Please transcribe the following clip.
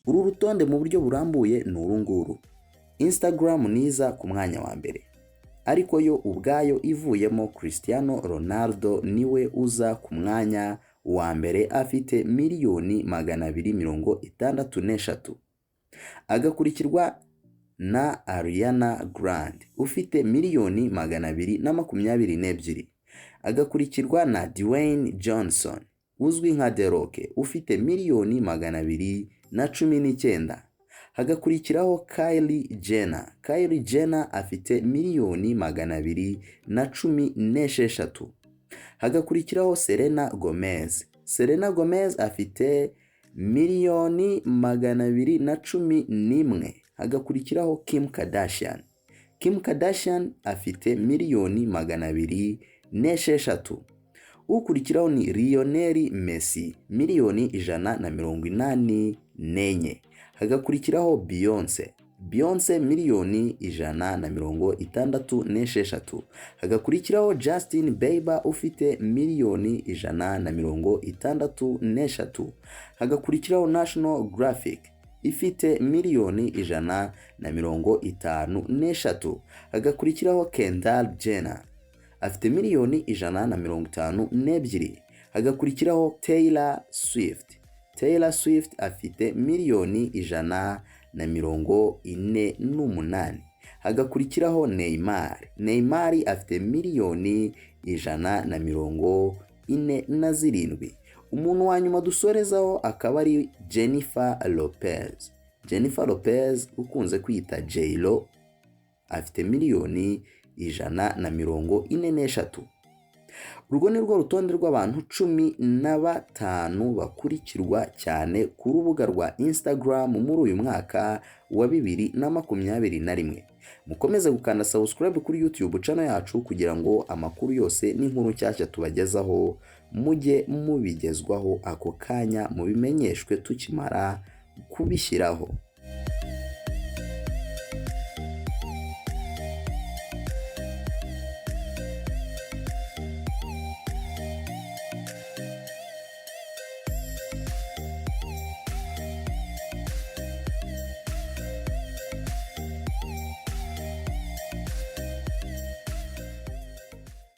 Uru rutonde mu buryo burambuye ni uru nguru. Instagram niza ku mwanya wa mbere, ariko yo ubwayo ivuyemo Cristiano Ronaldo niwe uza ku mwanya wa mbere afite miliyoni 263. Agakurikirwa na Ariana Grande ufite miliyoni 222. Agakurikirwa na Dwayne Johnson uzwi nka The Rock ufite miliyoni 219. Hagakurikiraho Kylie Jenner. Kylie Jenner afite miliyoni 216. Hagakurikiraho Selena Gomez. Selena Gomez afite miliyoni 211. Hagakurikiraho Kim Kardashian. Kim Kardashian afite miliyoni 206. Ukurikiraho ni Lionel Messi, miliyoni 184. Hagakurikiraho Beyonce. Beyonce miliyoni 166. Hagakurikiraho Justin Bieber ufite miliyoni 163. Hagakurikiraho National Graphic ifite miliyoni 153. Hagakurikiraho Kendall Jenner afite miliyoni 152. Hagakurikiraho Taylor Swift. Taylor Swift afite miliyoni 148. Hagakurikiraho Neymar. Neymar afite miliyoni 147. Umuntu wa nyuma dusorezaho akaba ari Jennifer Lopez. Jennifer Lopez ukunze kwita J-Lo afite miliyoni 143. Urwo ni rwo rutonde rw'abantu 15 bakurikirwa cyane ku rubuga rwa Instagram muri uyu mwaka wa 2021. Mukomeze gukanda subscribe kuri YouTube channel yacu kugira ngo amakuru yose n'inkuru nshyashya tubagezaho mujye mubigezwaho ako kanya mubimenyeshwe tukimara kubishyiraho.